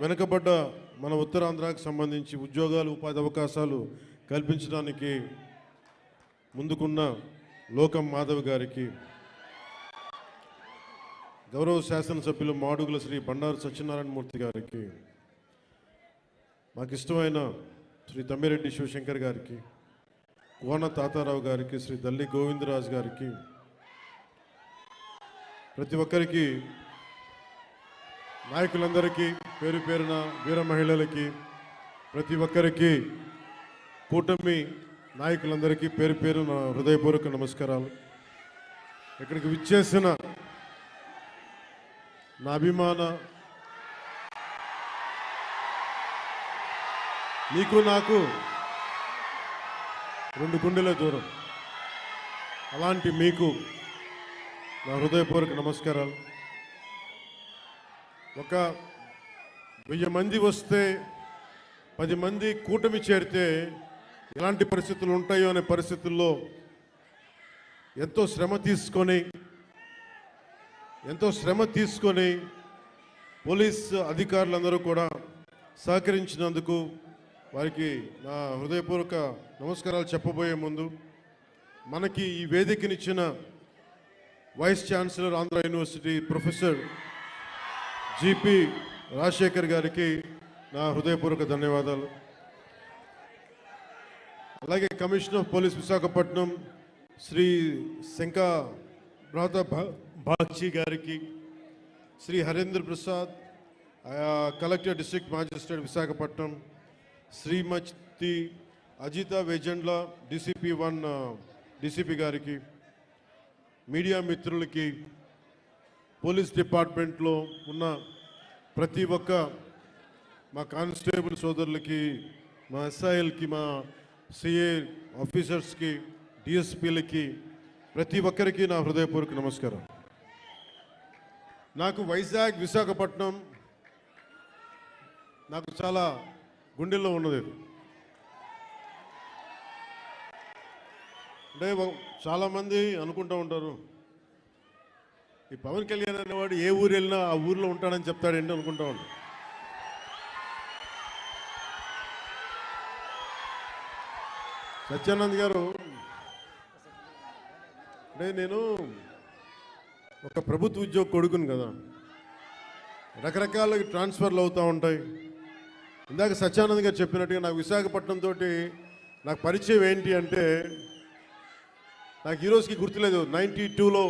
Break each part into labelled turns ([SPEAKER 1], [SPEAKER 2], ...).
[SPEAKER 1] వెనుకబడ్డ మన ఉత్తరాంధ్రకు సంబంధించి ఉద్యోగాలు ఉపాధి అవకాశాలు కల్పించడానికి ముందుకున్న లోకం మాధవ్ గారికి, గౌరవ శాసనసభ్యులు మాడుగుల శ్రీ బండారు సత్యనారాయణమూర్తి గారికి, మాకు ఇష్టమైన శ్రీ తమ్మిరెడ్డి శివశంకర్ గారికి, కోన తాతారావు గారికి, శ్రీ దల్లి గోవిందరాజు గారికి, ప్రతి ఒక్కరికి, నాయకులందరికీ, పేరు పేరున వీర మహిళలకి, ప్రతి ఒక్కరికి, కూటమి నాయకులందరికీ పేరు పేరున హృదయపూర్వక నమస్కారాలు. ఇక్కడికి విచ్చేసిన నా అభిమాన నీకు నాకు 2 గుండెల దూరం, అలాంటి మీకు నా హృదయపూర్వక నమస్కారాలు. ఒక 1000 మంది వస్తే 10 మంది కూటమి చేరితే ఎలాంటి పరిస్థితులు ఉంటాయో అనే పరిస్థితుల్లో ఎంతో శ్రమ తీసుకొని పోలీస్ అధికారులందరూ కూడా సహకరించినందుకు వారికి నా హృదయపూర్వక నమస్కారాలు చెప్పబోయే ముందు, మనకి ఈ వేదికనిచ్చిన vice chancellor Andhra university professor GP Rajasekhar గారికి నా హృదయపూర్వక ధన్యవాదాలు. అలాగే commissioner of police Visakhapatnam Shri Shanka Bratha Bagchi గారికి, Shri Harendra Prasad collector district magistrate Visakhapatnam, Shrimati Ajitha Vejendla DCP 1 DCP గారికి, మీడియా మిత్రులకి, పోలీస్ డిపార్ట్మెంట్లో ఉన్న ప్రతి ఒక్క మా కానిస్టేబుల్ సోదరులకి, మా ఎస్ఐఎల్కి, మా సిఏ ఆఫీసర్స్కి, డిఎస్పీలకి, ప్రతి ఒక్కరికి నా హృదయపూర్వక నమస్కారం. నాకు వైజాగ్ విశాఖపట్నం నాకు చాలా గుండెల్లో ఉన్నది. అంటే చాలామంది అనుకుంటూ ఉంటారు, ఈ పవన్ కళ్యాణ్ అనేవాడు ఏ ఊరు వెళ్ళినా ఆ ఊరిలో ఉంటాడని చెప్తాడండి అనుకుంటా ఉంటాడు. సత్యానంద్ గారు, అంటే నేను ఒక ప్రభుత్వ ఉద్యోగ కొడుకుని కదా, రకరకాల ట్రాన్స్ఫర్లు అవుతూ ఉంటాయి. ఇందాక సత్యానంద్ గారు చెప్పినట్టుగా నాకు విశాఖపట్నం తోటి నాకు పరిచయం ఏంటి అంటే, నాకు ఈరోజుకి గుర్తులేదు, 92లో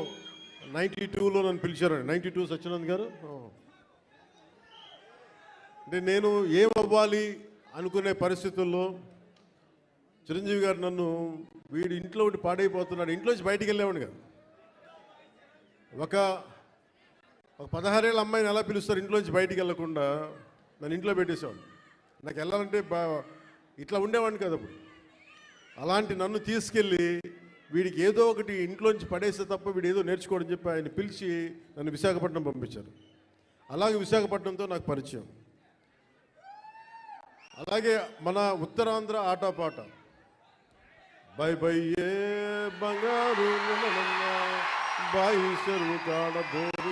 [SPEAKER 1] నన్ను పిలిచారండి. 92 సత్యానంద్ గారు. అంటే నేను ఏమవ్వాలి అనుకునే పరిస్థితుల్లో చిరంజీవి గారు నన్ను, వీడి ఇంట్లో ఒకటి పాడైపోతున్నాడు, ఇంట్లోంచి బయటికి వెళ్ళేవాడు కదా. ఒక 16 ఏళ్ళ అమ్మాయిని ఎలా పిలుస్తారు ఇంట్లోంచి బయటికి వెళ్ళకుండా, నన్ను ఇంట్లో పెట్టేసేవాడు. నాకు వెళ్ళాలంటే ఇట్లా ఉండేవాడిని కదా. అప్పుడు అలాంటి నన్ను తీసుకెళ్ళి వీడికి ఏదో ఒకటి ఇంట్లోంచి పడేస్తే తప్ప వీడు ఏదో నేర్చుకోవడం చెప్పి ఆయన పిలిచి నన్ను విశాఖపట్నం పంపించారు. అలాగే విశాఖపట్నంతో నాకు పరిచయం. అలాగే మన ఉత్తరాంధ్ర ఆటపాట, బై బై ఏ బంగారు బాయి చెరువు కాడ బోరు,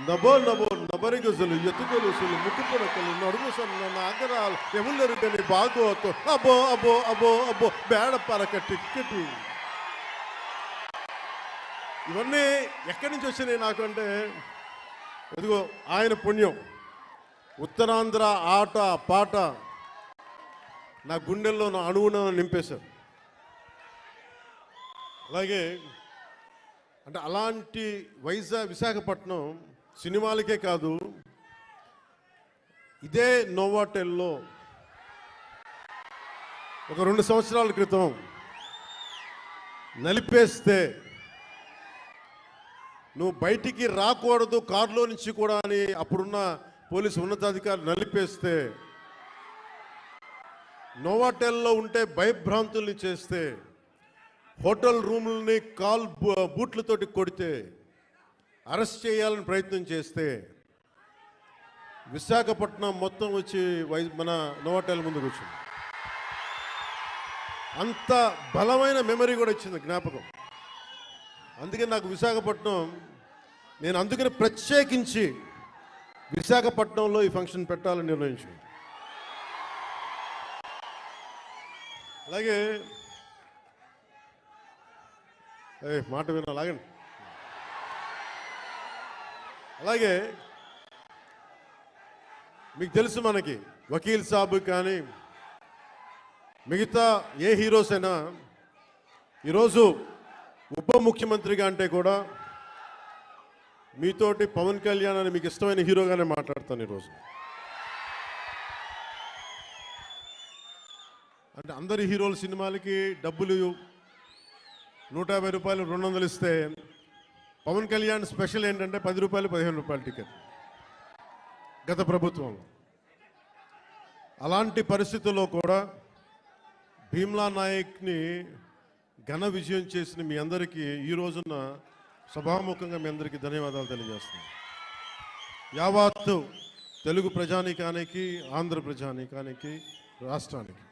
[SPEAKER 1] నబో నబో నబరిగజలు ఎత్తుగొలుసులు ముక్కు పొడకలు నడుము సన్న నాగరాలు ఎములెరుగని బాగోతో అబో అబో అబో అబో బేడ పరక టిక్కెటి. ఇవన్నీ ఎక్కడి నుంచి వచ్చినాయి నాకు అంటే, ఎదుగో ఆయన పుణ్యం. ఉత్తరాంధ్ర ఆట పాట నా గుండెల్లో నా అణువున నింపేశారు. అలాగే అంటే అలాంటి విశాఖపట్నం సినిమాలకే కాదు, ఇదే నోవాటెల్లో ఒక 2 సంవత్సరాల క్రితం నలిపేస్తే, నువ్వు బయటికి రాకూడదు కారులో నుంచి కూడా అని అప్పుడున్న పోలీసు ఉన్నతాధికారులు నలిపేస్తే, నోవాటెల్లో ఉంటే భయభ్రాంతుల్ని చేస్తే, హోటల్ రూములని బూట్లతోటి కొడితే, అరెస్ట్ చేయాలని ప్రయత్నం చేస్తే, విశాఖపట్నం మొత్తం వచ్చి మన నోవాటెల్ ముందుకు వచ్చింది. అంత బలమైన మెమరీ కూడా వచ్చింది, జ్ఞాపకం. అందుకే నాకు విశాఖపట్నం నేను అందుకని ప్రత్యేకించి విశాఖపట్నంలో ఈ ఫంక్షన్ పెట్టాలని నిర్ణయించాను. అలాగే మాట వినాలాగండి. అలాగే మీకు తెలుసు, మనకి వకీల్ సాబ్ కానీ మిగతా ఏ హీరోస్ అయినా ఈరోజు ఉప ముఖ్యమంత్రిగా అంటే కూడా మీతోటి పవన్ కళ్యాణ్ అని మీకు ఇష్టమైన హీరోగానే మాట్లాడతాను ఈరోజు. అంటే అందరి హీరోల సినిమాలకి డబ్బులు 150 రూపాయలు 200 ఇస్తే పవన్ కళ్యాణ్ స్పెషల్ ఏంటంటే 10 రూపాయలు 15 రూపాయలు టికెట్ గత ప్రభుత్వంలో. అలాంటి పరిస్థితుల్లో కూడా భీమ్లా నాయక్ని ఘన విజయం చేసిన మీ అందరికీ ఈ రోజున సభాముఖంగా మీ అందరికీ ధన్యవాదాలు తెలియజేస్తున్నాను. యావత్తు తెలుగు ప్రజానీకానికి, ఆంధ్ర ప్రజానీకానికి, రాష్ట్రానికి.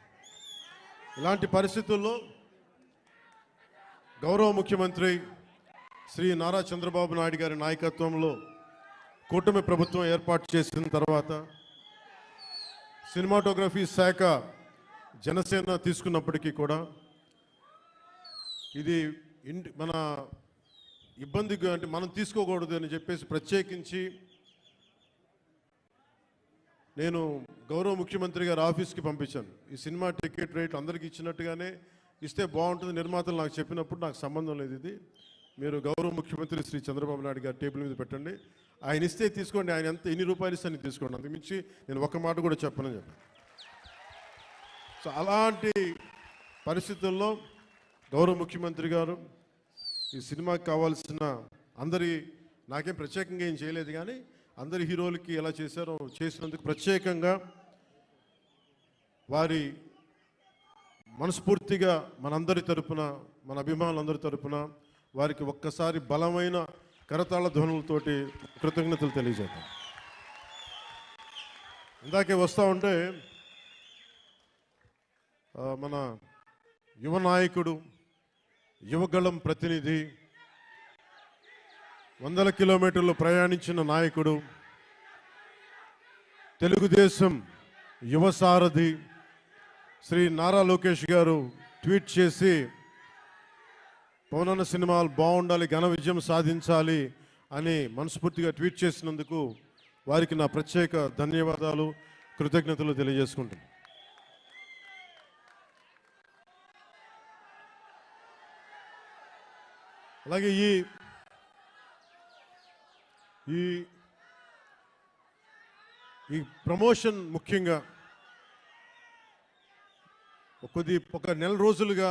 [SPEAKER 1] ఇలాంటి పరిస్థితుల్లో గౌరవ ముఖ్యమంత్రి శ్రీ నారా చంద్రబాబు నాయుడు గారి నాయకత్వంలో కూటమి ప్రభుత్వం ఏర్పాటు చేసిన తర్వాత సినిమాటోగ్రఫీ శాఖ జనసేన తీసుకున్నప్పటికీ కూడా ఇది మన ఇబ్బందిగా, అంటే మనం తీసుకోకూడదు అని చెప్పేసి ప్రత్యేకించి నేను గౌరవ ముఖ్యమంత్రి గారి ఆఫీస్కి పంపించాను. ఈ సినిమా టికెట్ రేట్ అందరికీ ఇచ్చినట్టుగానే ఇస్తే బాగుంటుంది, నిర్మాతలు నాకు చెప్పినప్పుడు నాకు సంబంధం లేదు, ఇది మీరు గౌరవ ముఖ్యమంత్రి శ్రీ చంద్రబాబు నాయుడు గారి టేబుల్ మీద పెట్టండి, ఆయన ఇస్తే తీసుకోండి, ఆయన ఎంత ఎన్ని రూపాయలు ఇస్తే అని తీసుకోండి, అంతకుమించి నేను ఒక్క మాట కూడా చెప్పనని చెప్పాను. సో అలాంటి పరిస్థితుల్లో గౌరవ ముఖ్యమంత్రి గారు ఈ సినిమాకి కావాల్సిన నాకేం ప్రత్యేకంగా ఏం చేయలేదు, కానీ అందరి హీరోలకి ఎలా చేశారో చేసినందుకు ప్రత్యేకంగా వారి మనస్ఫూర్తిగా మనందరి తరపున, మన అభిమానులందరి తరపున వారికి ఒక్కసారి బలమైన కరతాళ ధ్వనులతోటి కృతజ్ఞతలు తెలియజేద్దాం. ఇందాకే వస్తూ ఉంటే మన యువ నాయకుడు, యువగళం ప్రతినిధి, 100 కిలోమీటర్లు ప్రయాణించిన నాయకుడు, తెలుగుదేశం యువ సారథి శ్రీ నారా లోకేష్ గారు ట్వీట్ చేసి పవనన్న సినిమాలు బాగుండాలి, ఘన విజయం సాధించాలి అని మనస్ఫూర్తిగా ట్వీట్ చేసినందుకు వారికి నా ప్రత్యేక ధన్యవాదాలు, కృతజ్ఞతలు తెలియజేసుకుంటున్నాను. అలాగే ఈ ప్రమోషన్ ముఖ్యంగా ఒక నెల రోజులుగా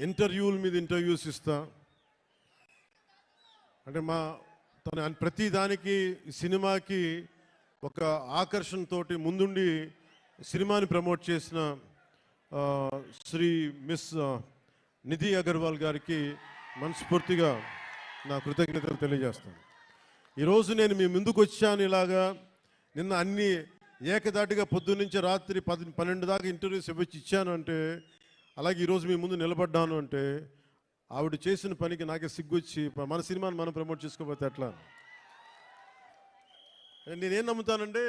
[SPEAKER 1] ఇంటర్వ్యూల మీద ఇంటర్వ్యూస్ ఇస్తా, అంటే ప్రతి దానికి సినిమాకి ఒక ఆకర్షణతోటి ముందుండి సినిమాని ప్రమోట్ చేసిన శ్రీ మిస్ నిధి అగర్వాల్ గారికి మనస్ఫూర్తిగా నా కృతజ్ఞతలు తెలియజేస్తాను. ఈరోజు నేను మీ ముందుకు వచ్చాను ఇలాగా, నిన్న అన్ని ఏకదాటిగా పొద్దున్నుంచి రాత్రి 12 దాకా ఇంటర్వ్యూస్ ఇచ్చాను అంటే, అలాగే ఈరోజు మీ ముందు నిలబడ్డాను అంటే ఆవిడ చేసిన పనికి నాకే సిగ్గొచ్చి మన సినిమాని మనం ప్రమోట్ చేసుకోకపోతే ఎట్లా. నేనేం నమ్ముతానంటే,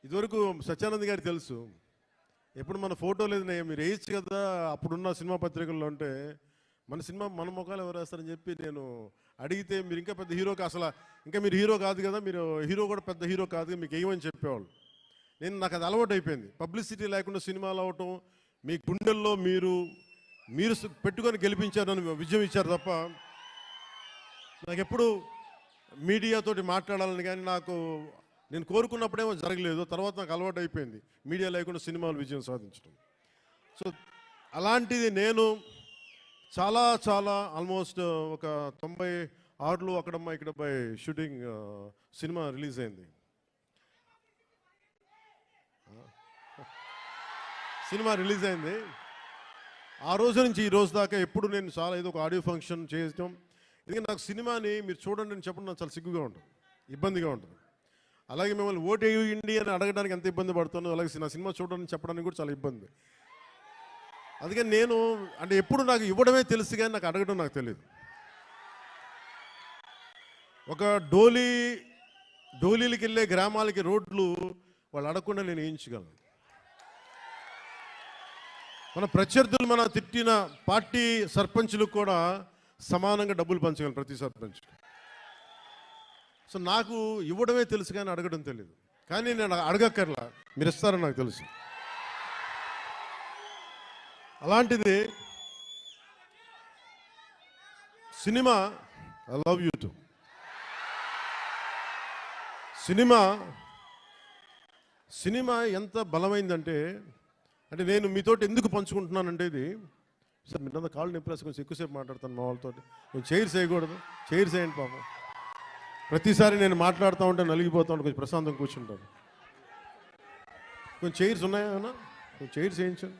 [SPEAKER 1] ఇదివరకు సత్యానంద్ గారికి తెలుసు, ఎప్పుడు మన ఫోటో లేదు మీరు వేయచ్చు కదా అప్పుడున్న సినిమా పత్రికల్లో అంటే, మన సినిమా మన ముఖాలు ఎవరు వేస్తారని చెప్పి నేను అడిగితే, మీరు ఇంకా పెద్ద హీరోకి ఇంకా మీరు హీరో కాదు కదా, మీరు హీరో కూడా పెద్ద హీరో కాదు, మీకు ఏమని చెప్పేవాళ్ళు. నాకు అది అలవాటు అయిపోయింది. పబ్లిసిటీ లేకుండా సినిమాలు అవటం, మీ గుండెల్లో మీరు పెట్టుకొని గెలిపించారని విజయం ఇచ్చారు తప్ప, నాకు ఎప్పుడు మీడియాతోటి మాట్లాడాలని కానీ నేను కోరుకున్నప్పుడేమో జరగలేదు. తర్వాత నాకు అలవాటు అయిపోయింది మీడియా లేకుండా సినిమాలు విజయం సాధించడం. సో అలాంటిది నేను చాలా ఆల్మోస్ట్ ఒక 96లో అక్కడమ్మా ఇక్కడపై షూటింగ్ సినిమా రిలీజ్ అయింది. ఆ రోజు నుంచి ఈ రోజు దాకా ఎప్పుడు నేను చాలా ఏదో ఒక ఆడియో ఫంక్షన్ చేయడం, ఎందుకంటే నాకు సినిమాని మీరు చూడండి అని చెప్పడం నాకు చాలా సిగ్గుగా ఉంటుంది, ఇబ్బందిగా ఉంటుంది. అలాగే మిమ్మల్ని ఓటు వేయండి అని అడగడానికి ఎంత ఇబ్బంది పడుతుందో, అలాగే నా సినిమా చూడడానికి చెప్పడానికి కూడా చాలా ఇబ్బంది. అందుకని నేను ఎప్పుడు నాకు ఇవ్వడమే తెలుసు కానీ నాకు అడగడం నాకు తెలియదు. ఒక డోలీలకి వెళ్ళే గ్రామాలకి రోడ్లు వాళ్ళు అడగకుండా నేను వేయించగలను. మన ప్రత్యర్థులు మన తిట్టిన పార్టీ సర్పంచులకు కూడా సమానంగా డబ్బులు పంచగలను ప్రతి సర్పంచ్. సో నాకు ఇవ్వడమే తెలుసు కానీ అడగడం తెలియదు. కానీ నేను అడగక్కర్లా, మీరు ఇస్తారని నాకు తెలుసు. అలాంటిది cinema I love you to. Cinema ఎంత బలమైందంటే నేను మీతోటి ఎందుకు పంచుకుంటున్నానంటే ఇది సార్ మీరు కాళ్ళు నింపేసి కొంచెం ఎక్కువసేపు మాట్లాడతాను మా వాళ్ళతో. కొంచెం చైర్స్ వేయకూడదు, చైర్స్ వేయండి పాపం. ప్రతిసారి నేను మాట్లాడుతూ ఉంటే నలిగిపోతూ ఉంటాను, కొంచెం ప్రశాంతంగా కూర్చుంటాను. కొంచెం చైర్స్ ఉన్నాయా? కొంచెం చైర్స్ వేయించండి.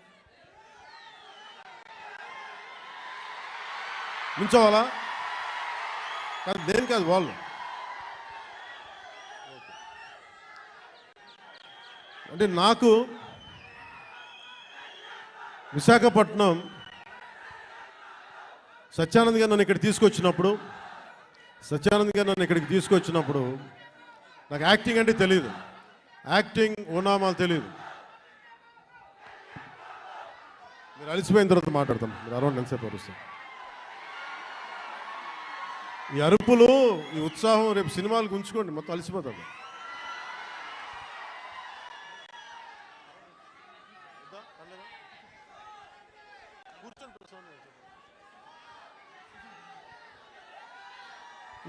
[SPEAKER 1] నుంచోవాలా? కాదు, నేను కాదు, వాళ్ళు. అంటే నాకు విశాఖపట్నం సత్యానంద్ గారు నన్ను ఇక్కడికి తీసుకొచ్చినప్పుడు నాకు యాక్టింగ్ అంటే తెలియదు, యాక్టింగ్ ఉన్నామా తెలియదు. మీరు అలసిపోయిన తర్వాత మాట్లాడతాం, మీరు అరౌండ్ ఎంతసేపు అరుస్తాం. ఈ అరుపులు, ఈ ఉత్సాహం రేపు సినిమాలకు ఉంచుకోండి, మొత్తం అలసిపోతాం.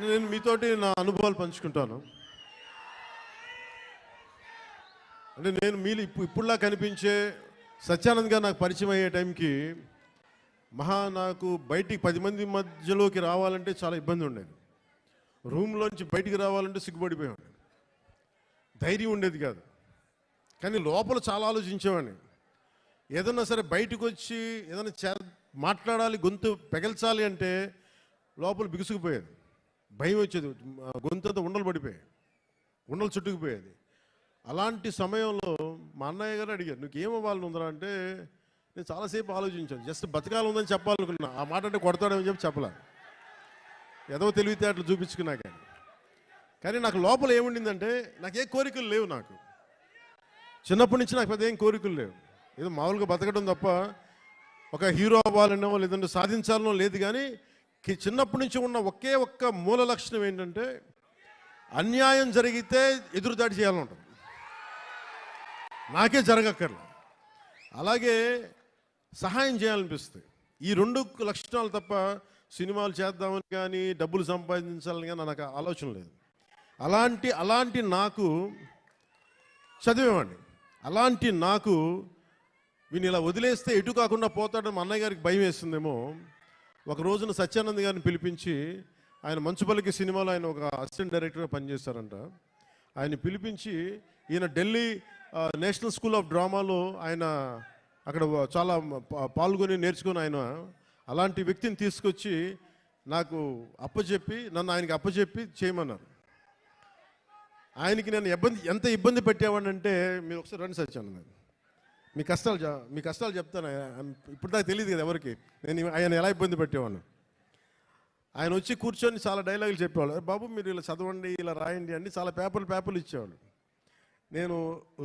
[SPEAKER 1] నేను మీతోటి నా అనుభవాలు పంచుకుంటాను. అంటే నేను మీరు ఇప్పుడులా కనిపించే సత్యానంద్ గారు నాకు పరిచయం అయ్యే టైంకి నాకు బయటికి 10 మంది మధ్యలోకి రావాలంటే చాలా ఇబ్బంది ఉండేది. రూమ్లోంచి బయటికి రావాలంటే సిగ్గుపడిపోయాడు, ధైర్యం ఉండేది కాదు. కానీ లోపల చాలా ఆలోచించేవాడిని. ఏదన్నా సరే బయటకు వచ్చి ఏదైనా మాట్లాడాలి, గొంతు పెగల్చాలి అంటే లోపల బిగుసుకుపోయేది, భయం వచ్చేది, గొంతంతా ఉండలు చుట్టుకుపోయేది. అలాంటి సమయంలో మా అన్నయ్య గారు అడిగారు, నువ్వు ఏమవ్వాలని ఉందరా అంటే నేను చాలాసేపు ఆలోచించాను. జస్ట్ బతకాలి ఉందని చెప్పాలనుకున్నా. ఆ మాట అంటే కొడతాడని చెప్పలే, ఏదో తెలివితే అట్లా చూపించుకున్నా. కానీ నాకు లోపల ఏముండిందంటే నాకు ఏ కోరికలు లేవు. నాకు చిన్నప్పటి నుంచి నాకు పెద్ద ఏం కోరికలు లేవు. ఏదో మామూలుగా బతకడం తప్ప ఒక హీరో అవ్వాలనో లేదంటే సాధించాలనో లేదు. కానీ చిన్నప్పటి నుంచి ఉన్న ఒక్క మూల లక్షణం ఏంటంటే అన్యాయం జరిగితే ఎదురుదాడి చేయాలని ఉంటుంది. నాకే జరగక్కర్లే, అలాగే సహాయం చేయాలనిపిస్తుంది. ఈ 2 లక్షణాలు తప్ప సినిమాలు చేద్దామని కానీ డబ్బులు సంపాదించాలని కానీ నాకు ఆలోచన లేదు. అలాంటి నాకు చదివేవాడిని. అలాంటి నాకు వీని ఇలా వదిలేస్తే ఎటు కాకుండా పోతాడని మా అన్నయ్య గారికి భయం వేస్తుందేమో. ఒక రోజున సత్యానంద్ గారిని పిలిపించి, ఆయన మంచుపల్లికి సినిమాలో ఆయన ఒక అసిస్టెంట్ డైరెక్టర్గా పనిచేస్తారంట. ఆయన పిలిపించి ఈయన ఢిల్లీ నేషనల్ స్కూల్ ఆఫ్ డ్రామాలో ఆయన అక్కడ చాలా పాల్గొని నేర్చుకుని ఆయన అలాంటి వ్యక్తిని తీసుకొచ్చి నాకు నన్ను ఆయనకి అప్పచెప్పి చేయమన్నారు. ఆయనకి నేను ఎంత ఇబ్బంది పెట్టేవాడిని అంటే, మీరు ఒకసారి రండి సత్యానంద్, మీ కష్టాలు చెప్తాను. ఇప్పుడు దాకా తెలియదు కదా ఎవరికి నేను ఆయన ఎలా ఇబ్బంది పెట్టేవాడిని. ఆయన వచ్చి కూర్చొని చాలా డైలాగులు చెప్పేవాళ్ళు. బాబు మీరు ఇలా చదవండి, ఇలా రాయండి అని చాలా పేపర్లు ఇచ్చేవాళ్ళు. నేను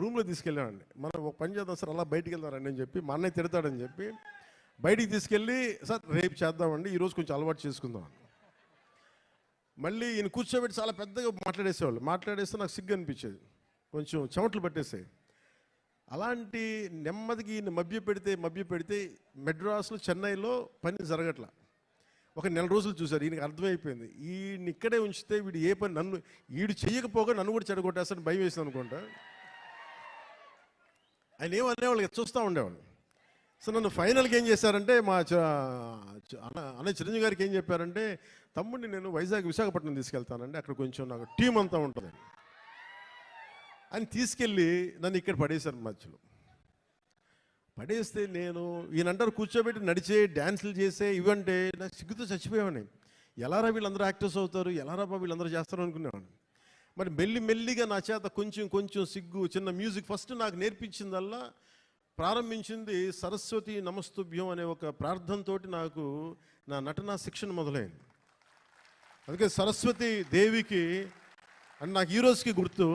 [SPEAKER 1] రూమ్లో తీసుకెళ్ళామండి. మనం ఒక పని చేద్దాం సార్, అలా బయటికి వెళ్తారండి అని చెప్పి, మా అన్నయ్య తిడతాడని చెప్పి బయటికి తీసుకెళ్ళి, సార్ రేపు చేద్దామండి, ఈరోజు కొంచెం అలవాటు చేసుకుందాం. మళ్ళీ ఈయన కూర్చోబెట్టి చాలా పెద్దగా మాట్లాడేస్తే నాకు సిగ్గు అనిపించేది, కొంచెం చెమటలు పట్టేసాయి. అలాంటి నెమ్మదికి ఈయన మభ్య పెడితే మెడ్రాస్లో, చెన్నైలో పని జరగట్లా. ఒక 1 నెల రోజులు చూశారు. ఈయనకి అర్థమైపోయింది, ఈయన ఇక్కడే ఉంచితే వీడు ఏ పని వీడు చెయ్యకపోగా నన్ను కూడా చెడగొట్టేస్తాను భయం వేసింది అనుకుంటా. ఆయన ఏమనేవాళ్ళు చూస్తూ ఉండేవాళ్ళు. సో నన్ను ఫైనల్గా ఏం చేశారంటే, మా అన్నయ్య చిరంజీవి గారికి ఏం చెప్పారంటే, తమ్ముడిని నేను విశాఖపట్నం తీసుకెళ్తానండి, అక్కడ కొంచెం నాకు టీం అంతా ఉంటుంది అని తీసుకెళ్ళి నన్ను ఇక్కడ పడేశారు. మధ్యలో పడేస్తే నేను ఈయనంటారు కూర్చోబెట్టి నడిచే డ్యాన్సులు చేసే ఇవంటే నాకు సిగ్గుతో చచ్చిపోయేవాడిని. ఎలారా వీళ్ళందరూ యాక్టర్స్ అవుతారు, ఎలారా వీళ్ళందరూ చేస్తారు అనుకునేవాడిని. మరి మెల్లిగా నా చేత కొంచెం సిగ్గు, చిన్న మ్యూజిక్ ఫస్ట్ నాకు నేర్పించిందల్లా ప్రారంభించింది సరస్వతి నమస్తుభ్యం అనే ఒక ప్రార్థనతోటి నాకు నా నటనా శిక్షణ మొదలైంది. అందుకే సరస్వతి దేవికి అండ్ నాకు ఈ రోజుకి గుర్తు,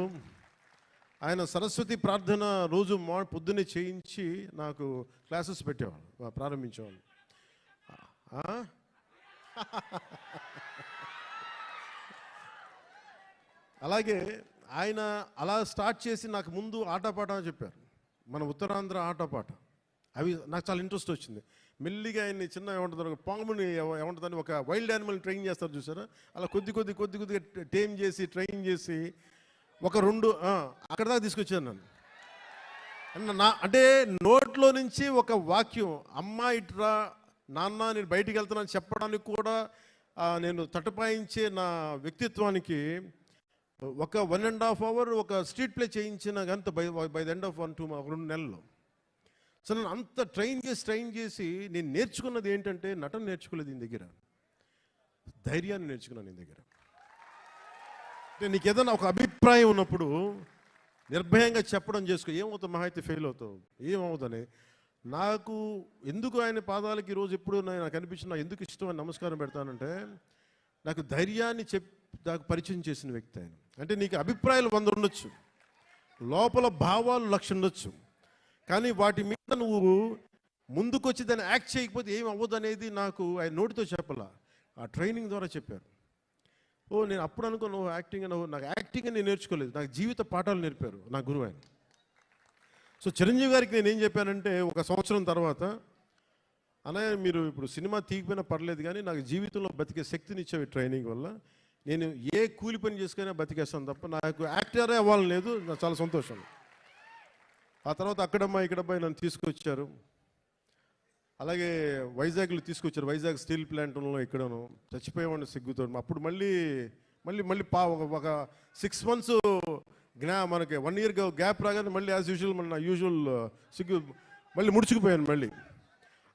[SPEAKER 1] ఆయన సరస్వతి ప్రార్థన రోజు పొద్దున్నే చేయించి నాకు క్లాసెస్ పెట్టేవాళ్ళు, ప్రారంభించేవాళ్ళు. అలాగే ఆయన అలా స్టార్ట్ చేసి నాకు ముందు ఆటపాట అని చెప్పారు, మన ఉత్తరాంధ్ర ఆటపాట. అవి నాకు చాలా ఇంట్రెస్ట్ వచ్చింది. మెల్లిగా ఆయన్ని చిన్న ఏమంటుంది, పాముని ఏమంటుందని ఒక వైల్డ్ యానిమల్ని ట్రైన్ చేస్తారు చూసారా, అలా కొద్దిగా టేమ్ చేసి ట్రైన్ చేసి ఒక 2 అక్కడ దాకా తీసుకొచ్చాను నన్ను. అంటే నోట్లో నుంచి ఒక వాక్యం, అమ్మ ఇట్రా నాన్న నేను బయటికి వెళ్తున్నాను చెప్పడానికి కూడా నేను తటపాయించే నా వ్యక్తిత్వానికి ఒక 1.5 hour ఒక స్ట్రీట్ ప్లే చేయించిన గంత బై ద ఎండ్ ఆఫ్ 2 నెలల్లో. సో నన్ను అంత ట్రైన్ చేసి నేను నేర్చుకున్నది ఏంటంటే, నటన నేర్చుకోలేదు ఈయన దగ్గర, ధైర్యాన్ని నేర్చుకున్నాను ఈయన దగ్గర. అంటే నీకు ఏదైనా ఒక అభిప్రాయం ఉన్నప్పుడు నిర్భయంగా చెప్పడం చేసుకో, ఏమవుతావు, మహా అయితే ఫెయిల్ అవుతావు, ఏమవుతుందని. నాకు ఎందుకు ఆయన పాదాలకి ఈరోజు ఎప్పుడు నాకు అనిపించిన, నాకు ఎందుకు ఇష్టం అని నమస్కారం పెడతానంటే, నాకు ధైర్యాన్ని నాకు పరిచయం చేసిన వ్యక్తి ఆయన. అంటే నీకు అభిప్రాయాలు 100 ఉండొచ్చు, లోపల భావాలు 1,00,000 ఉండొచ్చు, కానీ వాటి మీద నువ్వు ముందుకొచ్చి దాన్ని యాక్ట్ చేయకపోతే ఏం అవ్వదు అనేది నాకు ఆయన నోటితో చెప్పాల, ఆ ట్రైనింగ్ ద్వారా చెప్పారు. నేను అప్పుడు అనుకో యాక్టింగ్ నాకు యాక్టింగ్ నేను నేర్చుకోలేదు, నాకు జీవిత పాఠాలు నేర్పారు నా గురువు ఆయన. సో చిరంజీవి గారికి నేను ఏం చెప్పానంటే, 1 సంవత్సరం తర్వాత, అన్నయ్య మీరు ఇప్పుడు సినిమా తీయకపోయినా పర్లేదు కానీ నాకు జీవితంలో బతికే శక్తిని ఇచ్చేవి ట్రైనింగ్ వల్ల, నేను ఏ కూలి పని చేసుకున్నా బతికేస్తాను తప్ప నాకు యాక్టరే అవ్వాలని లేదు, నాకు చాలా సంతోషం. ఆ తర్వాత అక్కడమ్మా ఇక్కడమ్మాయి నన్ను తీసుకొచ్చారు, అలాగే వైజాగ్లో తీసుకొచ్చారు, వైజాగ్ స్టీల్ ప్లాంట్లో ఇక్కడను చచ్చిపోయేవాడిని సిగ్గుతో. అప్పుడు మళ్ళీ ఒక 6 months మనకి 1 year గ్యాప్ రాగానే మళ్ళీ యాజ్ యూజువల్ మన యూజువల్ సిగ్గు మళ్ళీ ముడుచుకుపోయాను మళ్ళీ.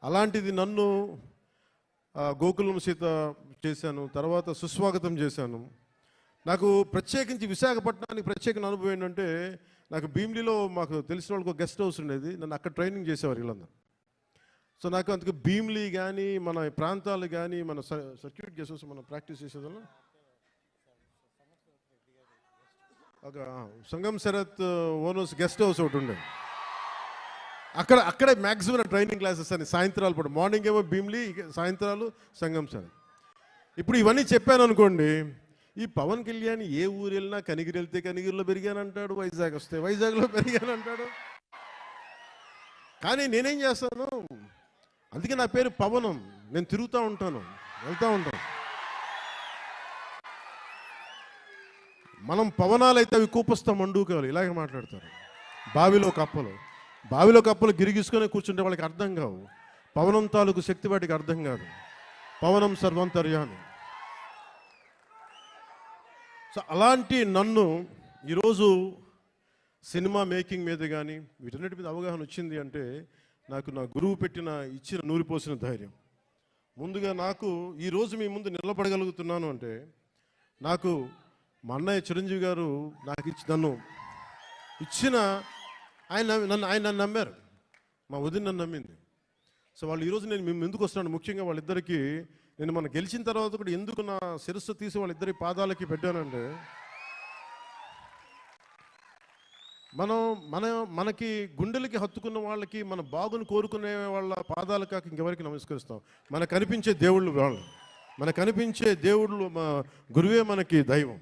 [SPEAKER 1] అలాంటిది నన్ను గోకులం సీత చేశాను, తర్వాత సుస్వాగతం చేశాను. నాకు ప్రత్యేకించి విశాఖపట్నానికి ప్రత్యేక అనుభవం ఏంటంటే, నాకు భీమిలిలో మాకు తెలిసిన వాళ్ళకి ఒక గెస్ట్ హౌస్ ఉండేది, నన్ను అక్కడ ట్రైనింగ్ చేసేవారు వీళ్ళందరూ. సో నాకు అందుకు భీమిలి కానీ మన ప్రాంతాలు కానీ మన సర్క్యూట్ గెస్ట్ హౌస్ మనం ప్రాక్టీస్ చేసేదాన్ని ఒక సంగం శరత్ ఓనర్స్ గెస్ట్ హౌస్ ఒకటి ఉండేది, అక్కడే మ్యాక్సిమం ట్రైనింగ్ క్లాసెస్ అని సాయంత్రాలు పడు, మార్నింగ్ ఏమో భీమిలి, సాయంత్రాలు సంగం శరత్. ఇప్పుడు ఇవన్నీ చెప్పాను అనుకోండి, ఈ పవన్ కళ్యాణ్ ఏ ఊరు వెళ్ళినా కనిగిరి వెళ్తే కనిగిరిలో పెరిగానంటాడు, వైజాగ్ వస్తే వైజాగ్లో పెరిగానంటాడు. కానీ నేనేం చేస్తాను, అందుకే నా పేరు పవనం, నేను తిరుగుతూ ఉంటాను, వెళ్తూ ఉంటాను. మనం పవనాలు అయితే అవి కూపస్తాం మండుకోవాలి, ఇలాగే మాట్లాడతారు. బావిలో కప్పలు గిరిగిసుకొని కూర్చుంటే వాళ్ళకి అర్థం కావు, పవనం తాలూకు శక్తి వాటికి అర్థం కాదు. పవనం సర్వంతర్యామి. సో అలాంటి నన్ను ఈరోజు సినిమా మేకింగ్ మీద కానీ వీటన్నిటి మీద అవగాహన వచ్చింది అంటే, నాకు నా గురువు ఇచ్చిన నూరిపోసిన ధైర్యం. ముందుగా నాకు ఈరోజు మీ ముందు నిలబడగలుగుతున్నాను అంటే, నాకు మా అన్నయ్య చిరంజీవి గారు నాకు నన్ను ఇచ్చిన ఆయన నన్ను నమ్మారు, మా వదిన నన్ను నమ్మింది. సో వాళ్ళు ఈరోజు నేను మేము ఎందుకు వస్తున్నాను, ముఖ్యంగా వాళ్ళిద్దరికీ నేను మనం గెలిచిన తర్వాత కూడా ఎందుకు నా శిరస్సు తీసి వాళ్ళిద్దరి పాదాలకి పెట్టానంటే, మనకి గుండెలకి హత్తుకున్న వాళ్ళకి, మన బాగుని కోరుకునే వాళ్ళ పాదాలు కాక ఇంకెవరికి నమస్కరిస్తాం. మనకు కనిపించే దేవుళ్ళు వాళ్ళు, మనకు కనిపించే దేవుళ్ళు మా గురువే మనకి దైవం.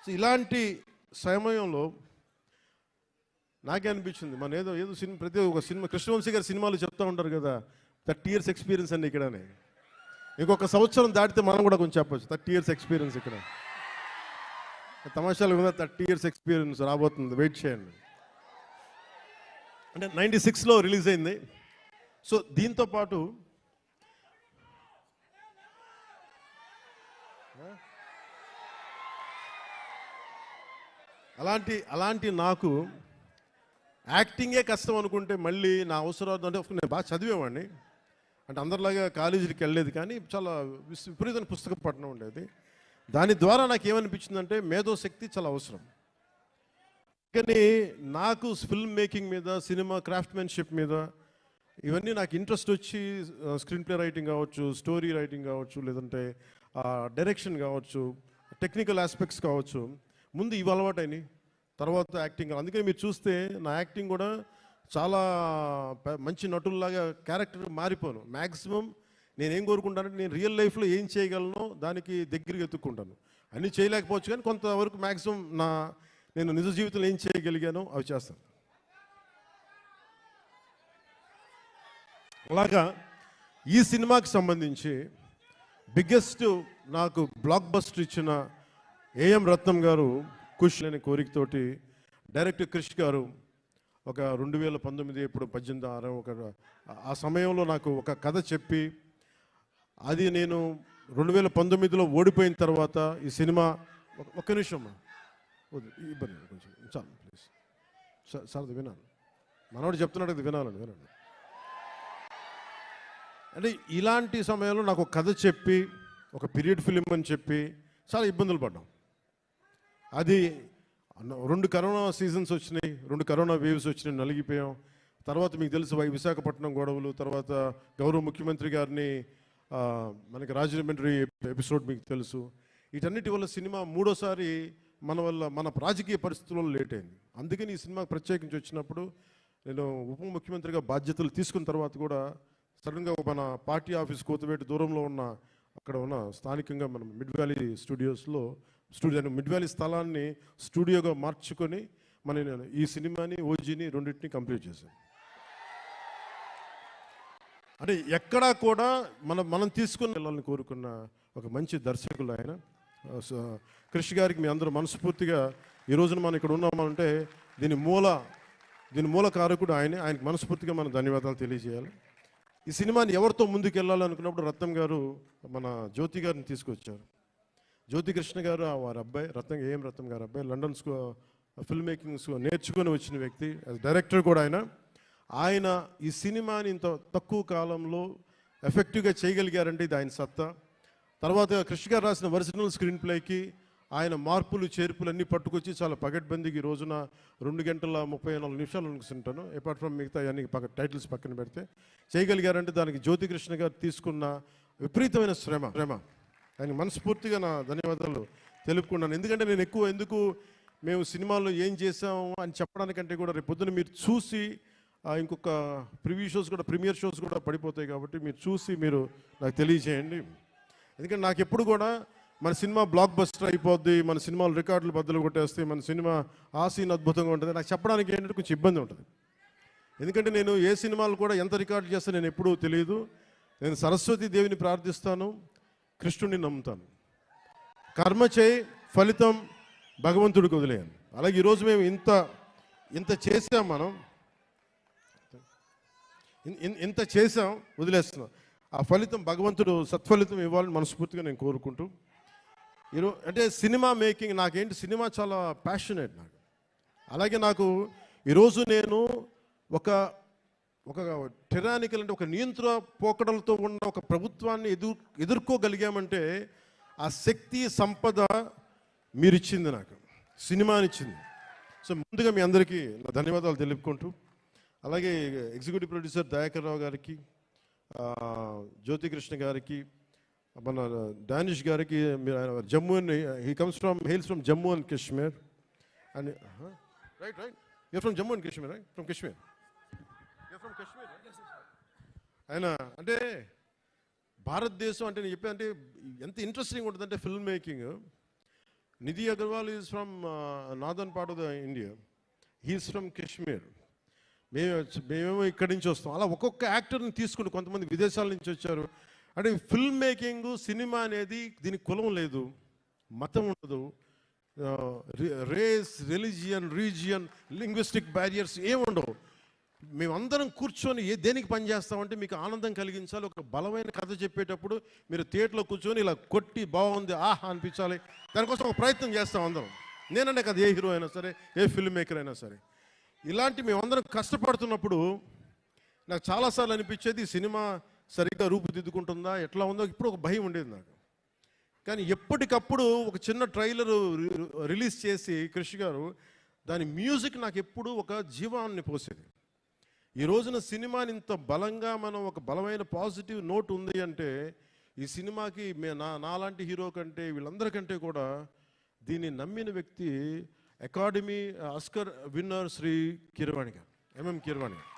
[SPEAKER 1] సో ఇలాంటి సమయంలో నాకే అనిపించింది, మన ఏదో సినిమా, ప్రతి ఒక్క సినిమా కృష్ణవంశీ గారి సినిమాలు చెప్తూ ఉంటారు కదా, 30 years ఎక్స్పీరియన్స్ అండి ఇక్కడనే. ఇంకొక సంవత్సరం దాటితే మనం కూడా కొంచెం చెప్పచ్చు 30 years ఎక్స్పీరియన్స్ ఇక్కడ. తమాషాలు కదా, 30 years ఎక్స్పీరియన్స్ రాబోతుంది, వెయిట్ చేయండి. అంటే 96లో రిలీజ్ అయింది. సో దీంతో పాటు అలాంటి నాకు యాక్టింగే కష్టం అనుకుంటే, మళ్ళీ నా అవసరాలు అంటే నేను బాగా చదివేవాడిని, అంటే అందరిలాగా కాలేజీకి వెళ్ళలేదు, కానీ చాలా విపరీతమైన పుస్తక పఠనం ఉండేది. దాని ద్వారా నాకు ఏమనిపించిందంటే, మేధోశక్తి చాలా అవసరం. కానీ నాకు ఫిల్మ్ మేకింగ్ మీద, సినిమా క్రాఫ్ట్మెన్షిప్ మీద ఇవన్నీ నాకు ఇంట్రెస్ట్ వచ్చి, స్క్రీన్ ప్లే రైటింగ్ కావచ్చు, స్టోరీ రైటింగ్ కావచ్చు, లేదంటే డైరెక్షన్ కావచ్చు, టెక్నికల్ ఆస్పెక్ట్స్ కావచ్చు, ముందు ఇవి అలవాటైనాయి, తర్వాత యాక్టింగ్. అందుకని మీరు చూస్తే నా యాక్టింగ్ కూడా చాలా మంచి నటుల్లాగా క్యారెక్టర్ మారిపోను. మ్యాక్సిమం నేనేం కోరుకుంటానంటే నేను రియల్ లైఫ్లో ఏం చేయగలనో దానికి దగ్గరికి ఎత్తుక్కుంటాను. అన్నీ చేయలేకపోవచ్చు కానీ కొంతవరకు మ్యాక్సిమం నేను నిజ జీవితంలో ఏం చేయగలిగానో అవి చేస్తాను. అలాగా ఈ సినిమాకి సంబంధించి బిగ్గెస్ట్ నాకు బ్లాక్ బస్టర్ ఇచ్చిన ఏఎం రత్నం గారు ఖుష్ అనే కోరికతోటి డైరెక్టర్ క్రిష్ గారు ఒక 2019 ఇప్పుడు 18 ఆ సమయంలో నాకు ఒక కథ చెప్పి, అది నేను 2019లో ఓడిపోయిన తర్వాత ఈ సినిమా ఒక్క నిమిషం ఇబ్బంది కొంచెం చాలు ప్లీజ్ సార్, అది వినాలి, మనవాడు చెప్తున్నాడు, అది వినాలండి. అంటే ఇలాంటి సమయంలో నాకు ఒక కథ చెప్పి ఒక పీరియడ్ ఫిలిం అని చెప్పి చాలా ఇబ్బందులు పడ్డాం. అది 2 కరోనా సీజన్స్ వచ్చినాయి, 2 కరోనా వేవ్స్ వచ్చినాయి, నలిగిపోయాం. తర్వాత మీకు తెలుసు విశాఖపట్నం గొడవలు, తర్వాత గౌరవ ముఖ్యమంత్రి గారిని మనకి రాజమండ్రి ఎపిసోడ్ మీకు తెలుసు. వీటన్నిటి వల్ల సినిమా మూడోసారి మన రాజకీయ పరిస్థితుల్లో లేట్ అయింది. అందుకని ఈ సినిమా ప్రత్యేకించి వచ్చినప్పుడు నేను ఉప ముఖ్యమంత్రిగా బాధ్యతలు తీసుకున్న తర్వాత కూడా సడన్గా మన పార్టీ ఆఫీస్ కోతవేటు దూరంలో ఉన్న అక్కడ ఉన్న స్థానికంగా మనం మిడ్ వ్యాలీ మిడ్ వ్యాలీ స్థలాన్ని స్టూడియోగా మార్చుకొని నేను ఈ సినిమాని ఓజీని రెండింటిని కంప్లీట్ చేశాను. అంటే ఎక్కడా కూడా మనం తీసుకుని వెళ్ళాలని కోరుకున్న ఒక మంచి దర్శకులు ఆయన. క్రిష్ గారికి మీ అందరూ మనస్ఫూర్తిగా ఈ రోజున మనం ఇక్కడ ఉన్నామంటే దీని మూల కారకుడు ఆయనకి మనస్ఫూర్తిగా మనం ధన్యవాదాలు తెలియజేయాలి. ఈ సినిమాని ఎవరితో ముందుకు వెళ్ళాలనుకున్నప్పుడు రత్నం గారు మన జ్యోతి గారిని తీసుకొచ్చారు. జ్యోతి కృష్ణ గారు వారి అబ్బాయి ఏఎం రత్నం గారు అబ్బాయి, లండన్ ఫిల్మ్ మేకింగ్ నేర్చుకొని వచ్చిన వ్యక్తి, డైరెక్టర్ కూడా ఆయన ఈ సినిమాని ఇంత తక్కువ కాలంలో ఎఫెక్టివ్గా చేయగలిగారంటే ఇది ఆయన సత్తా. తర్వాత కృష్ణ గారు రాసిన ఒరిజినల్ స్క్రీన్ ప్లేకి ఆయన మార్పులు చేర్పులు అన్నీ పట్టుకొచ్చి చాలా పగడ్బందీకి ఈ రోజున 2 గంటల 34 నిమిషాలు అనుకుంటాను, అపార్ట్ ఫ్రమ్ మిగతా అన్ని టైటిల్స్ పక్కన పెడితే చేయగలిగారంటే దానికి జ్యోతి కృష్ణ గారు తీసుకున్న విపరీతమైన శ్రమ ఆయన మనస్ఫూర్తిగా నా ధన్యవాదాలు తెలుపుకున్నాను. ఎందుకంటే నేను ఎందుకు మేము సినిమాల్లో ఏం చేసాము అని చెప్పడానికంటే కూడా రేపు పొద్దున మీరు చూసి ఇంకొక ప్రీమియర్ షోస్ కూడా పడిపోతాయి కాబట్టి మీరు చూసి నాకు తెలియజేయండి. ఎందుకంటే నాకు ఎప్పుడు కూడా మన సినిమా బ్లాక్ బస్టర్ అయిపోద్ది, మన సినిమాలు రికార్డులు బద్దలు కొట్టేస్తే, మన సినిమా ఆ సీన్ అద్భుతంగా ఉంటుంది నాకు చెప్పడానికి ఏంటంటే కొంచెం ఇబ్బంది ఉంటుంది. ఎందుకంటే నేను ఏ సినిమాలు కూడా ఎంత రికార్డు చేస్తాను నేను ఎప్పుడూ తెలియదు. నేను సరస్వతి దేవిని ప్రార్థిస్తాను, కృష్ణుడిని నమ్ముతాను. కర్మ చేయి, ఫలితం భగవంతుడికి వదిలేయాలి. అలాగే ఈరోజు మేము ఇంత చేసాం, మనం ఇంత చేసాం, వదిలేస్తున్నాం. ఆ ఫలితం భగవంతుడు సత్ఫలితం ఇవ్వాలని మనస్ఫూర్తిగా నేను కోరుకుంటూ అంటే సినిమా మేకింగ్ నాకేంటి, సినిమా చాలా ప్యాషనేట్ నాకు. అలాగే నాకు ఈరోజు నేను ఒక టెరానికల్ అంటే ఒక నియంత్రణ పోకడలతో ఉన్న ఒక ప్రభుత్వాన్ని ఎదుర్కోగలిగామంటే ఆ శక్తి సంపద మీరిచ్చింది, నాకు సినిమానిచ్చింది. సో ముందుగా మీ అందరికీ నా ధన్యవాదాలు తెలుపుకుంటూ, అలాగే ఎగ్జిక్యూటివ్ ప్రొడ్యూసర్ దయాకర్ రావు గారికి, జ్యోతి కృష్ణ గారికి, మన డానిష్ గారికి, Jammu hails from Jammu and Kashmir and right you're from Jammu and Kashmir, right from Kashmir, you're from Kashmir. ఆయన అంటే భారతదేశం అంటే నేను చెప్పాను అంటే ఎంత ఇంట్రెస్టింగ్ ఉంటుందంటే film making. Nidhi Agarwal is from northern part of the India, he is from Kashmir. మేమేమో ఇక్కడి నుంచి వస్తాం. అలా ఒక్కొక్క యాక్టర్ని తీసుకుని కొంతమంది విదేశాల నుంచి వచ్చారు. అంటే ఫిల్మ్ మేకింగ్ సినిమా అనేది దీనికి కులం లేదు, మతం ఉండదు, race, religion, region, linguistic barriers ఏముండవు. మేమందరం కూర్చొని దేనికి పనిచేస్తామంటే మీకు ఆనందం కలిగించాలి. ఒక బలమైన కథ చెప్పేటప్పుడు మీరు థియేటర్లో కూర్చొని ఇలా కొట్టి బాగుంది ఆహా అనిపించాలి, దానికోసం ఒక ప్రయత్నం చేస్తాం అందరం. నేనంటే కదా ఏ హీరో అయినా సరే, ఏ ఫిల్మ్ మేకర్ అయినా సరే, ఇలాంటి మేమందరం కష్టపడుతున్నప్పుడు నాకు చాలాసార్లు అనిపించేది సినిమా సరిగ్గా రూపుదిద్దుకుంటుందా, ఎట్లా ఉందో ఇప్పుడు ఒక భయం ఉండేది నాకు. కానీ ఎప్పటికప్పుడు ఒక చిన్న ట్రైలర్ రిలీజ్ చేసి కృషి గారు దాని మ్యూజిక్ నాకు ఎప్పుడు ఒక జీవాన్ని పోసేది. ఈ రోజున సినిమాని ఇంత బలంగా మనం ఒక బలమైన పాజిటివ్ నోట్ ఉంది అంటే ఈ సినిమాకి నాలాంటి హీరో కంటే వీళ్ళందరికంటే కూడా దీన్ని నమ్మిన వ్యక్తి academy Oscar winner Shri Keeravani గారు, ఎంఎం కీరవాణి గారు.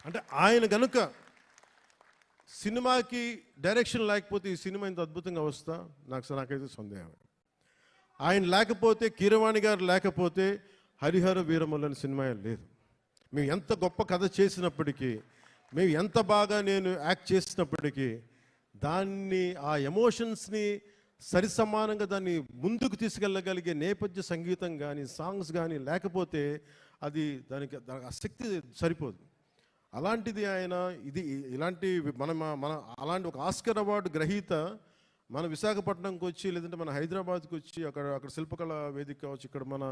[SPEAKER 1] అంటే ఆయన కనుక సినిమాకి డైరెక్షన్ లేకపోతే ఈ సినిమా ఇంత అద్భుతంగా వస్తా నాకైతే సందేహం. ఆయన లేకపోతే, కీరవాణి గారు లేకపోతే హరిహర వీరమల్లు అనే సినిమా లేదు. మేము ఎంత గొప్ప కథ చేసినప్పటికీ, మేము ఎంత బాగా నేను యాక్ట్ చేసినప్పటికీ, దాన్ని ఆ ఎమోషన్స్ని సరిసమానంగా దాన్ని ముందుకు తీసుకెళ్ళగలిగే నేపథ్య సంగీతం కానీ సాంగ్స్ కానీ లేకపోతే అది దానికి ఆ శక్తి సరిపోదు. అలాంటిది ఆయన ఇలాంటి మన అలాంటి ఒక ఆస్కర్ అవార్డు గ్రహీత మన విశాఖపట్నంకి వచ్చి, లేదంటే మన హైదరాబాద్కి వచ్చి అక్కడ శిల్పకళ వేదిక కావచ్చు, ఇక్కడ మన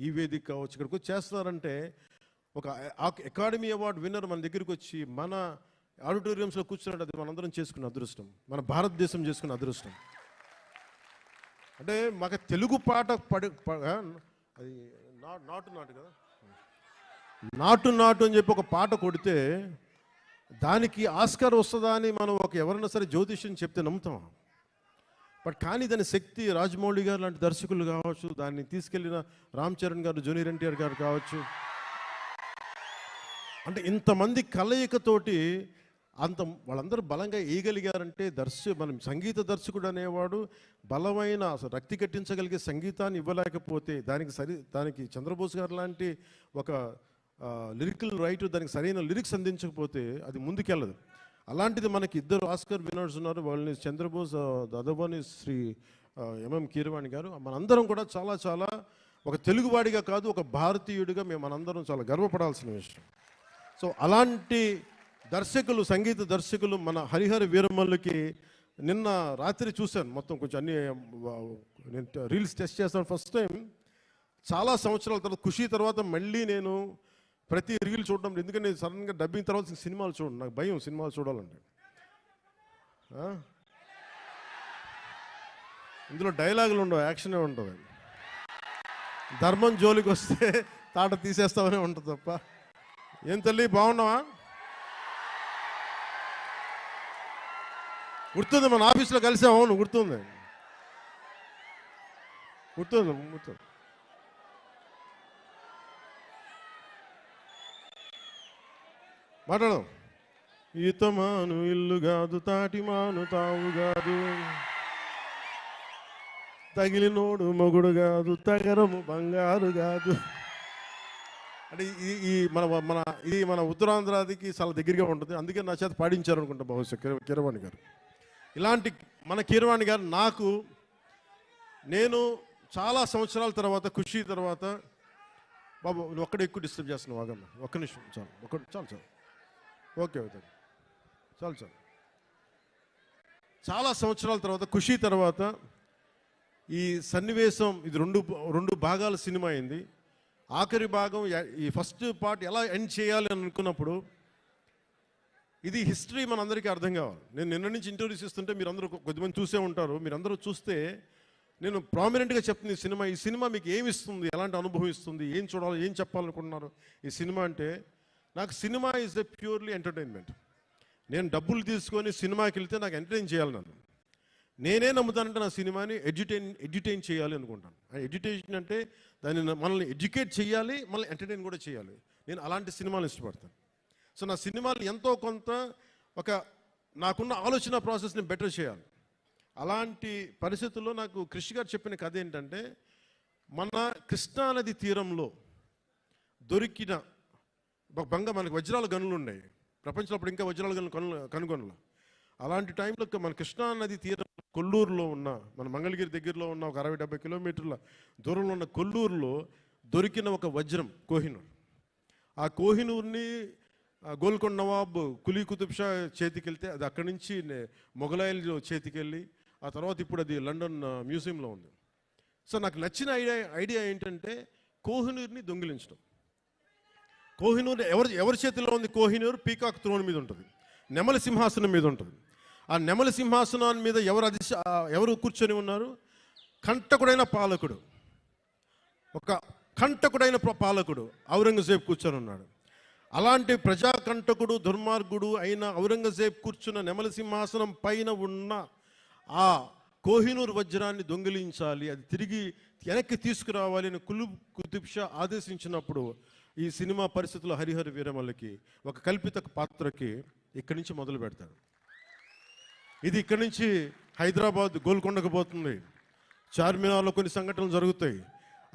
[SPEAKER 1] ఈ వేదిక కావచ్చు, ఇక్కడికి వచ్చి చేస్తున్నారంటే ఒక అకాడమీ అవార్డు విన్నర్ మన దగ్గరికి వచ్చి మన ఆడిటోరియంస్లో కూర్చున్నాడు. అది మనందరం చేసుకున్న అదృష్టం, మన భారతదేశం చేసుకున్న అదృష్టం. అంటే మాకు తెలుగు పాట అది నాటు కదా, నాటు అని చెప్పి ఒక పాట కొడితే దానికి ఆస్కార్ వస్తుందా అని మనం ఎవరైనా సరే జ్యోతిష్యం చెప్తే నమ్ముతాం. బట్ కానీ దాని శక్తి రాజమౌళి గారు లాంటి దర్శకులు కావచ్చు, దాన్ని తీసుకెళ్ళిన రామ్ చరణ్ గారు, జూనియర్ ఎన్టీఆర్ గారు కావచ్చు, అంటే ఇంతమంది కలయికతోటి వాళ్ళందరూ బలంగా వేయగలిగారంటే మనం సంగీత దర్శకుడు అనేవాడు బలమైన అసలు రక్తి కట్టించగలిగే సంగీతాన్ని ఇవ్వలేకపోతే దానికి చంద్రబోస్ గారు లాంటి ఒక లిరికల్ రైటర్ దానికి సరైన లిరిక్స్ అందించకపోతే అది ముందుకెళ్ళదు. అలాంటిది మనకి ఇద్దరు ఆస్కర్ విన్నర్స్ ఉన్నారు. వాళ్ళని చంద్రబోస్, దదోబని శ్రీ ఎంఎం కీరవాణి గారు. మనందరం కూడా చాలా చాలా ఒక తెలుగువాడిగా కాదు, ఒక భారతీయుడిగా మనందరం చాలా గర్వపడాల్సిన విషయం. సో అలాంటి దర్శకులు, సంగీత దర్శకులు మన హరిహర వీరమల్లుకి నిన్న రాత్రి చూశాను మొత్తం, కొంచెం అన్ని నేను రీల్స్ టెస్ట్ చేస్తాను ఫస్ట్ టైం చాలా సంవత్సరాల తర్వాత. ఖుషి తర్వాత మళ్ళీ నేను ప్రతి రీల్ చూడడం, ఎందుకంటే నేను సడన్గా డబ్బింగ్ తర్వాత సినిమాలు చూడండి, నాకు భయం సినిమాలు చూడాలంటే. ఇందులో డైలాగులు ఉండవు, యాక్షనే ఉంటుంది. ధర్మం జోలికి వస్తే తాట తీసేస్తామనే ఉంటుంది తప్ప. ఏం తల్లి బాగున్నావా? గుర్తుంది, మన ఆఫీస్లో కలిసాము. అవును గుర్తుంది. మాట్లాడదాం. ఈతమాను ఇల్లు కాదు, తాటిమాను తావు కాదు, తగిలినోడు మొగుడు కాదు, తగరము బంగారు కాదు. అంటే ఇది మన ఉత్తరాంధ్రాదికి చాలా దగ్గరగా ఉంటుంది. అందుకే నా చేత పాడించారు అనుకుంటా బహుశా కీరవాణి గారు. ఇలాంటి మన కీరవాణి గారు నేను చాలా సంవత్సరాల తర్వాత, ఖుషి తర్వాత, బాబు నువ్వు ఒక్కడే ఎక్కువ డిస్టర్బ్ చేస్తున్నావు, ఆగమ్మ ఒక్క నిమిషం చాలు, చాలు ఓకే చాలు. చాలా సంవత్సరాల తర్వాత, ఖుషి తర్వాత ఈ సన్నివేశం, ఇది రెండు భాగాల సినిమా అయింది. ఆఖరి భాగం, ఈ ఫస్ట్ పార్ట్ ఎలా ఎండ్ చేయాలి అని అనుకున్నప్పుడు ఇది హిస్టరీ మనందరికీ అర్థం కావాలి. నేను నిన్న నుంచి ఇంటర్వ్యూస్ ఇస్తుంటే మీరందరూ కొద్దిమంది చూసే ఉంటారు. మీరందరూ చూస్తే నేను ప్రామినెంట్గా చెప్తుంది, ఈ సినిమా మీకు ఏమి ఇస్తుంది, ఎలాంటి అనుభవం ఇస్తుంది, ఏం చూడాలి, ఏం చెప్పాలనుకుంటున్నారు ఈ సినిమా అంటే. నాకు cinema is a purely entertainment. నేను డబ్బులు తీసుకొని సినిమాకి వెళ్తే నాకు ఎంటర్టైన్ చేయాలి. నేనే నమ్ముతానంటే నా సినిమాని ఎడ్యుటైన్ చేయాలి అనుకుంటాను. ఎడ్యుటేషన్ అంటే మనల్ని ఎడ్యుకేట్ చేయాలి, మనల్ని ఎంటర్టైన్ కూడా చేయాలి. నేను అలాంటి సినిమాలు ఇష్టపడతాను. సో నా సినిమాలు ఎంతో కొంత నాకున్న ఆలోచన ప్రాసెస్ని బెటర్ చేయాలి. అలాంటి పరిస్థితుల్లో నాకు కృషి గారు చెప్పిన కథ ఏంటంటే, మన కృష్ణానది తీరంలో దొరికిన మనకి వజ్రాల గనులు ఉన్నాయి ప్రపంచంలో. అప్పుడు ఇంకా వజ్రాల గనులు కనుగొనల. అలాంటి టైంలో మన కృష్ణానది తీరం కొల్లూరులో ఉన్న, మన మంగళగిరి దగ్గరలో ఉన్న ఒక 60-70 కిలోమీటర్ల దూరంలో ఉన్న కొల్లూరులో దొరికిన ఒక వజ్రం కోహినూర్. ఆ కోహినూర్ని గోల్కొండ నవాబ్ కులీ కుతుబ్ షా చేతికి వెళ్తే అది అక్కడి నుంచి మొఘలాయిల చేతికి వెళ్ళి ఆ తర్వాత ఇప్పుడు అది లండన్ మ్యూజియంలో ఉంది. సో నాకు నచ్చిన ఐడియా ఏంటంటే కోహినూర్ని దొంగిలించడం. కోహినూర్ ఎవరి చేతిలో ఉంది? కోహినూర్ పీకాక్ త్రోన్ మీద ఉంటుంది, నెమలి సింహాసనం మీద ఉంటుంది. ఆ నెమలి సింహాసనం మీద ఎవరు కూర్చొని ఉన్నారు? కంటకుడైన పాలకుడు, ఒక కంటకుడైన పాలకుడు ఔరంగజేబ్ కూర్చొని ఉన్నాడు. అలాంటి ప్రజాకంటకుడు దుర్మార్గుడు అయిన ఔరంగజేబ్ కూర్చున్న నెమలి సింహాసనం పైన ఉన్న ఆ కోహినూర్ వజ్రాన్ని దొంగిలించాలి, అది తిరిగి వెనక్కి తీసుకురావాలి అని కుతుబ్ షా ఆదేశించినప్పుడు ఈ సినిమా పరిస్థితుల్లో హరిహర వీరమల్లకి ఒక కల్పిత పాత్రకి ఇక్కడి నుంచి మొదలు పెడతాడు. ఇది ఇక్కడి నుంచి హైదరాబాద్ గోల్కొండకు పోతుంది, చార్మినార్లో కొన్ని సంఘటనలు జరుగుతాయి,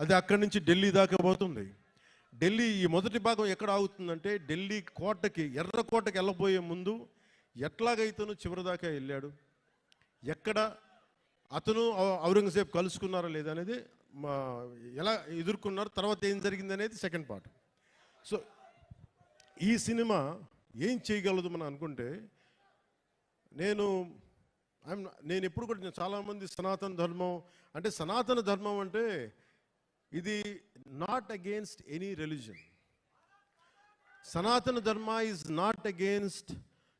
[SPEAKER 1] అది అక్కడి నుంచి ఢిల్లీ దాకా పోతుంది. ఢిల్లీ ఈ మొదటి భాగం ఎక్కడ ఆగుతుందంటే ఢిల్లీ కోటకి, ఎర్రకోటకి వెళ్ళబోయే ముందు ఎట్లాగైతేనూ చివరి దాకా వెళ్ళాడు, ఎక్కడ అతను ఔరంగజేబ్ కలుసుకున్నారా లేదా అనేది, ఎలా ఎదుర్కొన్నారు, తర్వాత ఏం జరిగింది అనేది సెకండ్ పార్ట్. సో ఈ సినిమా ఏం చేయగలదు మనం అనుకుంటే, నేను ఎప్పుడు కూడా చాలామంది సనాతన ధర్మం అంటే, సనాతన ధర్మం అంటే ఇది నాట్ అగేన్స్ట్ ఎనీ రిలీజన్. సనాతన Dharma is not against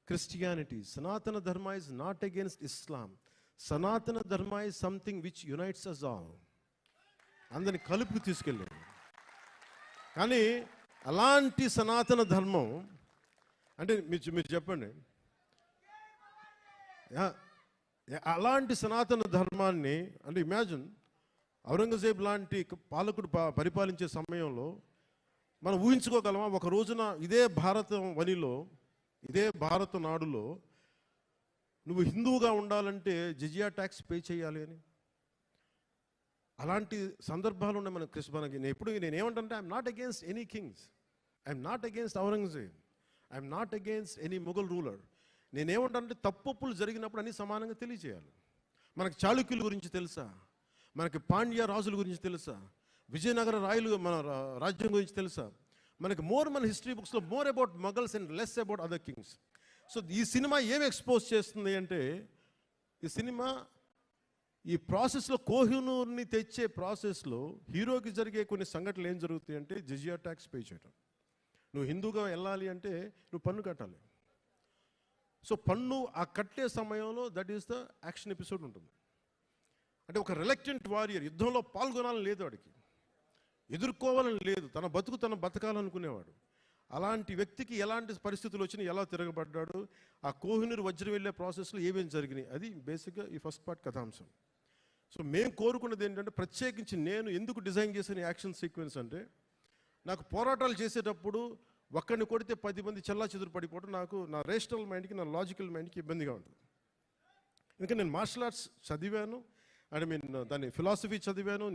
[SPEAKER 1] Christianity. సనాతన Dharma is not against Islam. Sanatana Dharma is something which unites us all. అందరిని కలుపుకు తీసుకెళ్ళాడు. కానీ అలాంటి సనాతన ధర్మం అంటే మీరు చెప్పండి, అలాంటి సనాతన ధర్మాన్ని అంటే ఇమాజిన్, ఔరంగజేబ్ లాంటి పాలకుడు పరిపాలించే సమయంలో మనం ఊహించుకోగలమా ఒక రోజున ఇదే భారత వనిలో, ఇదే భారత నాడులో నువ్వు హిందువుగా ఉండాలంటే జిజియా ట్యాక్స్ పే చేయాలి అని? అలాంటి సందర్భాలు ఉన్నాయి మనకి. నేనేమంటే I'm not against any kings, I'm not against Aurangzeb, I'm not against any Mughal ruler. నేనేమంటే తప్పులు జరిగినప్పుడు అన్ని సమానంగా తెలియజేయాలి. మనకి చాళుక్యుల గురించి తెలుసా, మనకి పాండ్య రాజుల గురించి తెలుసా, విజయనగర రాయలు మన రాజ్యం గురించి తెలుసా, మనకి మన హిస్టరీ బుక్స్లో more about Mughals and less about other Kings. So ఈ సినిమా ఏం ఎక్స్పోజ్ చేస్తుంది అంటే, ఈ సినిమా ఈ ప్రాసెస్లో, కోహినూర్ని తెచ్చే ప్రాసెస్లో హీరోకి జరిగే కొన్ని సంఘటనలు ఏం జరుగుతాయి అంటే, జిజియా ట్యాక్స్ పే చేయడం. నువ్వు హిందూగా వెళ్ళాలి అంటే నువ్వు పన్ను కట్టాలి. సో పన్ను ఆ కట్టే సమయంలో that is the action episode ఉంటుంది. అంటే ఒక రిలక్టెంట్ వారియర్, యుద్ధంలో పాల్గొనాలని లేదు వాడికి, ఎదుర్కోవాలని లేదు, తన బతుకు తన బతకాలనుకునేవాడు. అలాంటి వ్యక్తికి ఎలాంటి పరిస్థితులు వచ్చినా ఎలా తిరగబడ్డాడు, ఆ కోహినూర్ వజ్రం వెళ్ళే ప్రాసెస్లో ఏమేమి జరిగినాయి, అది బేసిక్గా ఈ ఫస్ట్ పార్ట్ కథాంశం. సో మేము కోరుకున్నది ఏంటంటే, ప్రత్యేకించి నేను ఎందుకు డిజైన్ చేసిన యాక్షన్ సీక్వెన్స్ అంటే, నాకు పోరాటాలు చేసేటప్పుడు ఒక్కడిని కొడితే 10 మంది చెల్లా చెదురు పడిపోవడం నాకు, నా రేషనల్ మైండ్కి, నా లాజికల్ మైండ్కి ఇబ్బందిగా ఉంటుంది. ఇంకా నేను మార్షల్ ఆర్ట్స్ చదివాను, దాన్ని ఫిలాసఫీ చదివాను,